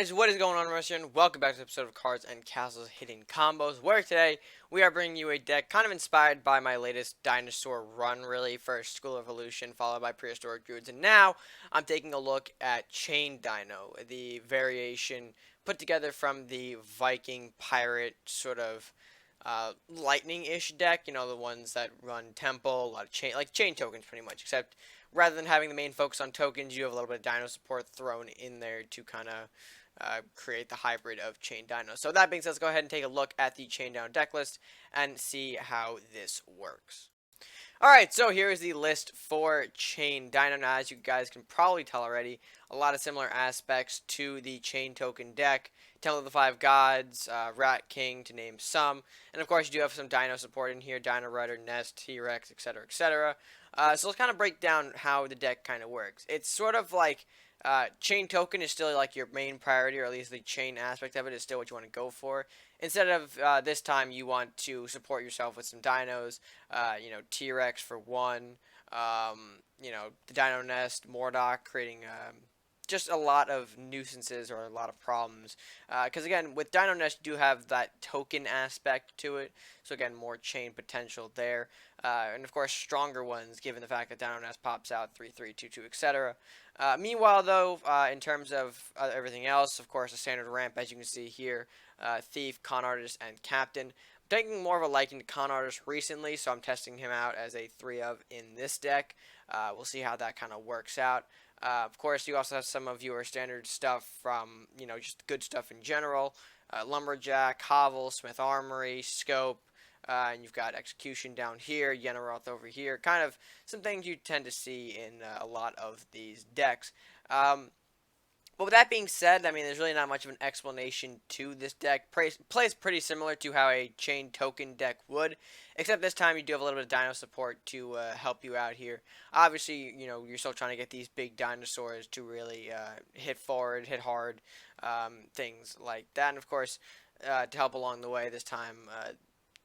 guys, what is going on, RedMaster, and welcome back to the episode of Cards and Castles Hidden Combos, where today we are bringing you a deck kind of inspired by my latest dinosaur run, really. First School Evolution, followed by Prehistoric Druids, and now I'm taking a look at Chain Dino, the variation put together from the Viking Pirate sort of lightning-ish deck, you know, the ones that run Temple, a lot of chain, like chain tokens pretty much, except rather than having the main focus on tokens, you have a little bit of Dino support thrown in there to kind of create the hybrid of Chain Dino. So that being said, let's go ahead and take a look at the Chain Dino deck list and see how this works. Alright, so here is the list for Chain Dino. Now, as you guys can probably tell already, a lot of similar aspects to the Chain Token deck. Temple of the Five Gods, Rat King, to name some. And of course, you do have some Dino support in here, Dino Rider, Nest, T-Rex, etc., etc. So let's kind of break down how the deck kind of works. It's sort of like Chain Token is still like your main priority, or at least the chain aspect of it is still what you want to go for. Instead of this time, you want to support yourself with some dinos, you know, T-Rex for one, you know, the Dino Nest, Mordock, creating just a lot of nuisances or a lot of problems. Because again, with Dino Nest, you do have that token aspect to it, so again, more chain potential there. And of course, stronger ones, given the fact that Dino Nest pops out 3/3, 2/2, etc. Meanwhile, though, in terms of everything else, of course, a standard ramp, as you can see here, Thief, Con Artist, and Captain. I'm taking more of a liking to Con Artist recently, so I'm testing him out as a 3-of in this deck. We'll see how that kind of works out. Of course, you also have some of your standard stuff from, you know, just good stuff in general. Lumberjack, Hovel, Smith Armory, Scope, and you've got Execution down here, Yenneroth over here. Kind of some things you tend to see in a lot of these decks. But with that being said, I mean, there's really not much of an explanation to this deck. Plays pretty similar to how a chain token deck would, except this time you do have a little bit of dino support to help you out here. Obviously, you know, you're still trying to get these big dinosaurs to really hit forward, hit hard, things like that. And of course, to help along the way this time,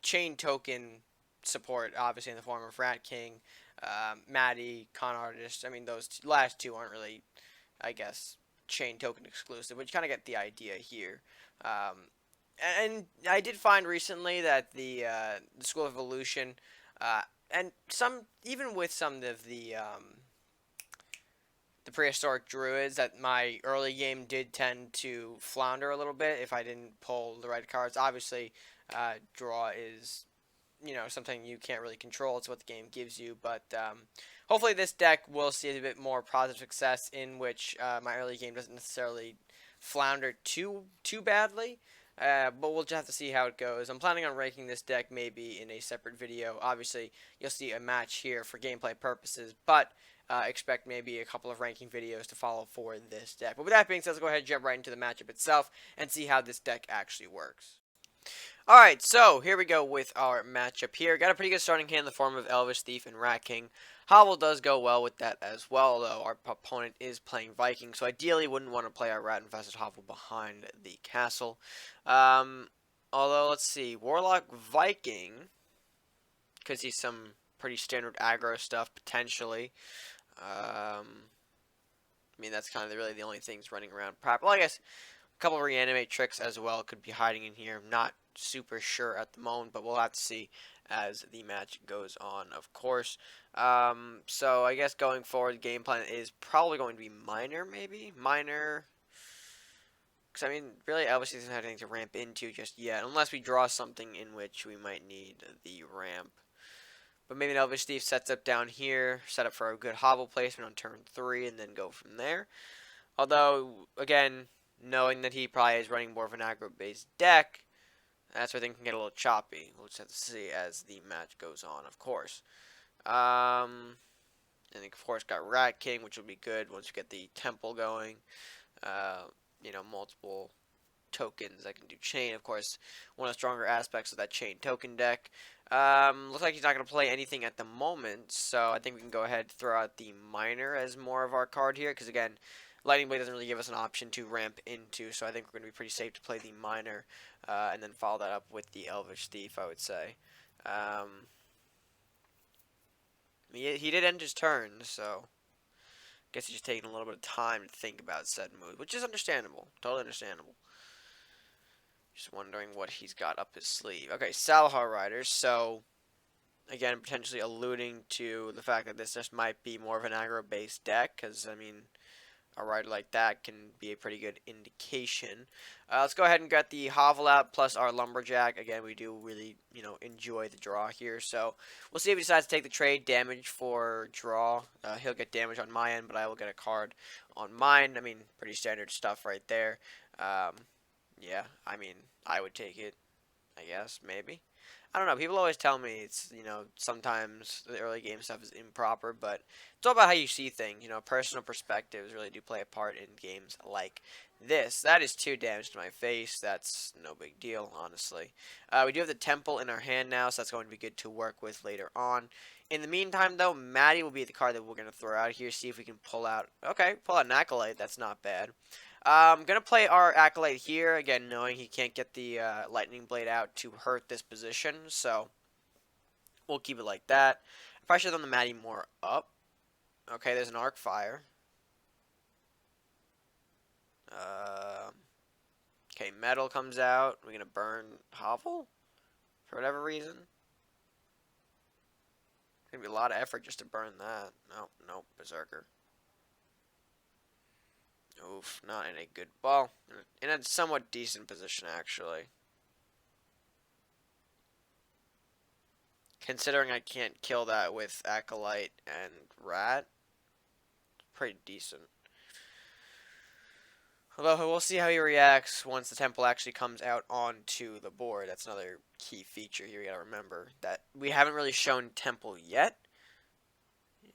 chain token support, obviously in the form of Rat King, Maddie, Con Artist. I mean, those last two aren't really, I guess, chain token exclusive, but you kind of get the idea here. And I did find recently that the School of Evolution, and some, even with some of the prehistoric druids, that my early game did tend to flounder a little bit if I didn't pull the right cards. Obviously, draw is, you know, something you can't really control. It's what the game gives you, but hopefully this deck will see a bit more positive success, in which my early game doesn't necessarily flounder too badly. But we'll just have to see how it goes. I'm planning on ranking this deck maybe in a separate video. Obviously, you'll see a match here for gameplay purposes, but expect maybe a couple of ranking videos to follow for this deck. But with that being said, let's go ahead and jump right into the matchup itself and see how this deck actually works. Alright, so here we go with our matchup here. Got a pretty good starting hand in the form of Elvish Thief and Rat King. Hovel does go well with that as well, though our opponent is playing Viking, so ideally wouldn't want to play our rat-infested Hovel behind the castle. Although, let's see, Warlock Viking could see some pretty standard aggro stuff, potentially. I mean, that's kind of really the only things running around. Well, I guess a couple of reanimate tricks as well could be hiding in here. Not super sure at the moment, but we'll have to see as the match goes on, of course. So I guess going forward, the game plan is probably going to be Minor, maybe? Minor. Because, I mean, really, Elvis doesn't have anything to ramp into just yet, unless we draw something in which we might need the ramp. But maybe an Elvish Thief sets up down here, set up for a good Hovel placement on turn 3, and then go from there. Although, again, knowing that he probably is running more of an aggro-based deck, that's where things can get a little choppy. We'll just have to see as the match goes on, of course. And of course, got Rat King, which will be good once you get the Temple going. You know, multiple tokens that can do chain. Of course, one of the stronger aspects of that chain token deck. Looks like he's not going to play anything at the moment, so I think we can go ahead and throw out the Minor as more of our card here, because again, Lightning Blade doesn't really give us an option to ramp into, so I think we're going to be pretty safe to play the Minor, and then follow that up with the Elvish Thief, I would say. He did end his turn, so Guess he's just taking a little bit of time to think about said move, which is understandable. Totally understandable. Just wondering what he's got up his sleeve. Okay, Salahar Riders. So, again, potentially alluding to the fact that this just might be more of an aggro-based deck, because, I mean, a rider like that can be a pretty good indication. Let's go ahead and get the Hovel out plus our Lumberjack. Again, we do really, enjoy the draw here. So we'll see if he decides to take the trade. Damage for draw. He'll get damage on my end, but I will get a card on mine. I mean, pretty standard stuff right there. Yeah, I mean, I would take it, I guess, maybe. I don't know. People always tell me it's, sometimes the early game stuff is improper, but it's all about how you see things. Personal perspectives really do play a part in games like this. That is 2 damage to my face. That's no big deal, honestly. We do have the Temple in our hand now, so that's going to be good to work with later on. In the meantime, though, Maddie will be the card that we're going to throw out here, see if we can pull out... Okay, pull out an Acolyte. That's not bad. I'm going to play our Acolyte here, again, knowing he can't get the Lightning Blade out to hurt this position, so we'll keep it like that. I probably should have done the Maddie more up. Okay, there's an Arc Fire. Okay, Metal comes out. We're going to burn Hovel for whatever reason. It's going to be a lot of effort just to burn that. Nope, Berserker. Oof, not in a good ball. In a somewhat decent position, actually. Considering I can't kill that with Acolyte and Rat. Pretty decent. Although, we'll see how he reacts once the Temple actually comes out onto the board. That's another key feature here you gotta remember. That we haven't really shown Temple yet.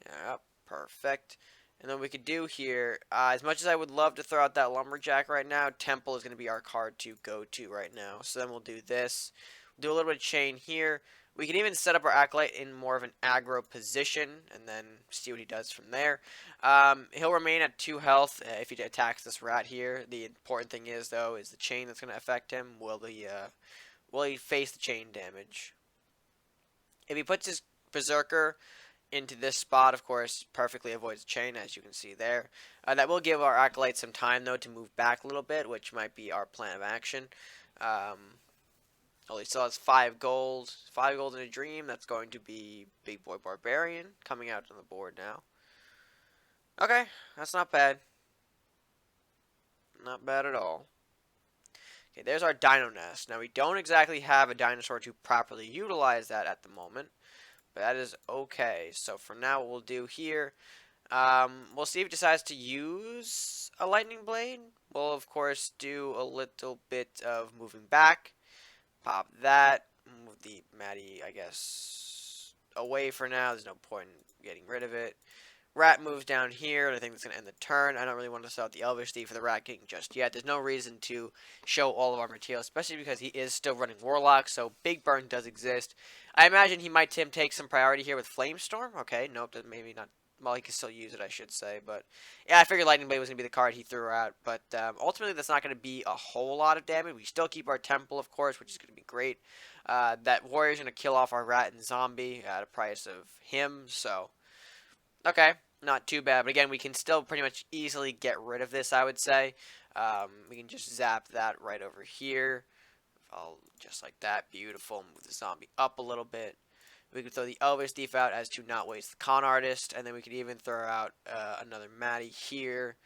Yeah, perfect. And then we could do here, as much as I would love to throw out that Lumberjack right now, Temple is going to be our card to go to right now. So then we'll do this. We'll do a little bit of chain here. We can even set up our Acolyte in more of an aggro position and then see what he does from there. He'll remain at 2 health if he attacks this rat here. The important thing is, though, is the chain that's going to affect him. Will he face the chain damage? If he puts his Berserker into this spot, of course, perfectly avoids chain, as you can see there. That will give our Acolyte some time, though, to move back a little bit, which might be our plan of action. He still has 5 gold. 5 gold in a dream. That's going to be Big Boy Barbarian coming out on the board now. Okay, that's not bad. Not bad at all. Okay, there's our Dino Nest. Now, we don't exactly have a dinosaur to properly utilize that at the moment. But that is okay. So for now, what we'll do here, we'll see if he decides to use a Lightning Blade. We'll, of course, do a little bit of moving back. Pop that. Move the Maddie, I guess, away for now. There's no point in getting rid of it. Rat moves down here, and I think that's going to end the turn. I don't really want to sell out the Elvish Thief for the Rat King just yet. There's no reason to show all of our material, especially because he is still running Warlock, so Big Burn does exist. I imagine he might take some priority here with Flamestorm. Okay, nope, maybe not. Well, he can still use it, I should say. But, yeah, I figured Lightning Blade was going to be the card he threw out. But, ultimately, that's not going to be a whole lot of damage. We still keep our Temple, of course, which is going to be great. That Warrior's going to kill off our Rat and Zombie at a price of him, so... Okay, not too bad. But again, we can still pretty much easily get rid of this, I would say. We can just zap that right over here. Just like that. Beautiful. Move the zombie up a little bit. We can throw the Elvish Thief out as to not waste the Con Artist. And then we could even throw out another Maddie here.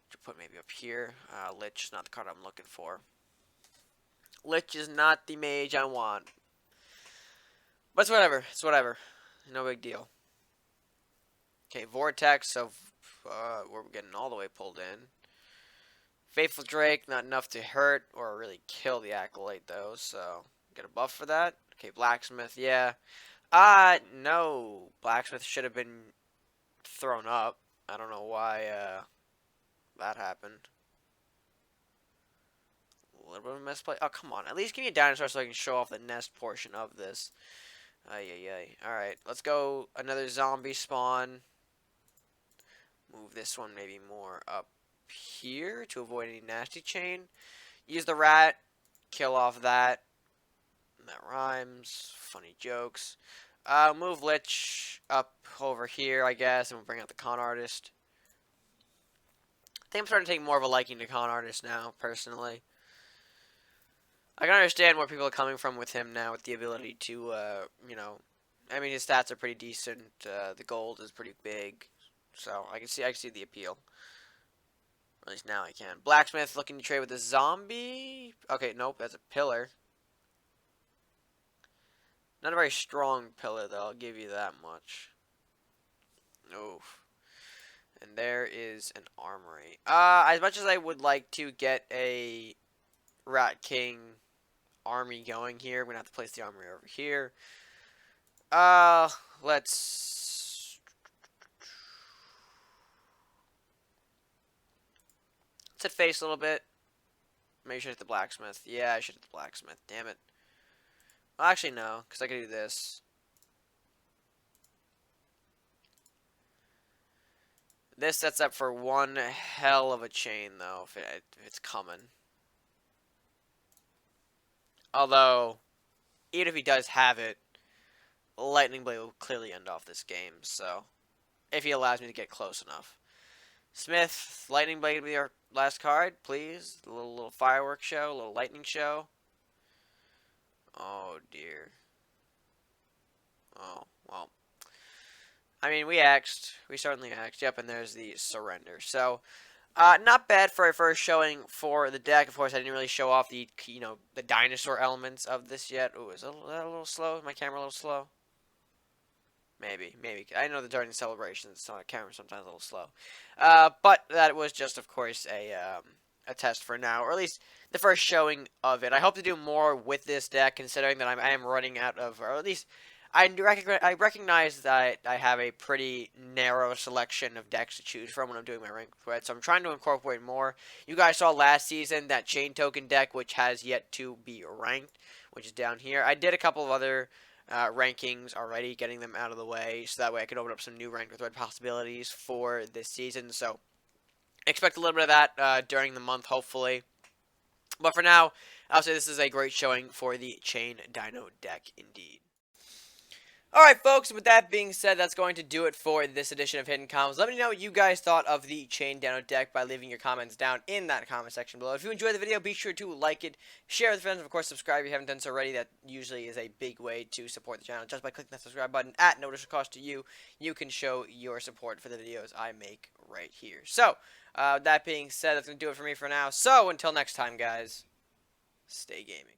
Which we'll put maybe up here. Lich is not the card I'm looking for. Lich is not the mage I want. But it's whatever. It's whatever. No big deal. Okay, Vortex, so we're getting all the way pulled in. Faithful Drake, not enough to hurt or really kill the Acolyte, though, so get a buff for that. Okay, Blacksmith, yeah. No. Blacksmith should have been thrown up. I don't know why that happened. A little bit of a misplay. Oh, come on. At least give me a dinosaur so I can show off the nest portion of this. Alright, let's go another zombie spawn. Move this one maybe more up here to avoid any nasty chain. Use the rat. Kill off that. That rhymes. Funny jokes. Move Lich up over here, I guess, and we'll bring out the Con Artist. think I'm starting to take more of a liking to con artists now, personally. I can understand where people are coming from with him now, with the ability to, you know, I mean, his stats are pretty decent. The gold is pretty big, so I can see the appeal. At least now I can. Blacksmith looking to trade with a zombie. Okay, nope, that's a pillar. Not a very strong pillar, though. I'll give you that much. Oof. And there is an armory. As much as I would like to get a Rat King army going here, we're gonna have to place the armory over here. Let's set face a little bit. Maybe I should hit the blacksmith. Yeah, I should hit the blacksmith. Damn it. Well, actually, no, because I could do this. This sets up for one hell of a chain, though, if it's coming. Although, even if he does have it, Lightning Blade will clearly end off this game, so if he allows me to get close enough. Smith, Lightning Blade will be our last card, please. A little fireworks show, a little lightning show. Oh, dear. Oh, well. I mean, we axed. We certainly axed. Yep, and there's the surrender. So, not bad for a first showing for the deck. Of course, I didn't really show off the, the dinosaur elements of this yet. Ooh, is that a little slow? Is my camera a little slow? Maybe. I know that during the celebrations, the camera sometimes a little slow. But that was just, of course, a test for now, or at least the first showing of it. I hope to do more with this deck, considering that I am running out of, or at least I recognize that I have a pretty narrow selection of decks to choose from when I'm doing my rank thread, so I'm trying to incorporate more. You guys saw last season that chain token deck, which has yet to be ranked, which is down here. I did a couple of other rankings already, getting them out of the way, so that way I can open up some new ranked thread possibilities for this season. So expect a little bit of that during the month, hopefully. But for now, I'll say this is a great showing for the Chain Dino deck, indeed. Alright, folks, with that being said, that's going to do it for this edition of Hidden Combos. Let me know what you guys thought of the Chain Dino deck by leaving your comments down in that comment section below. If you enjoyed the video, be sure to like it, share with friends, and of course, subscribe if you haven't done so already. That usually is a big way to support the channel. Just by clicking that subscribe button at no additional cost to you, you can show your support for the videos I make right here. So, that being said, that's going to do it for me for now. So, until next time, guys, stay gaming.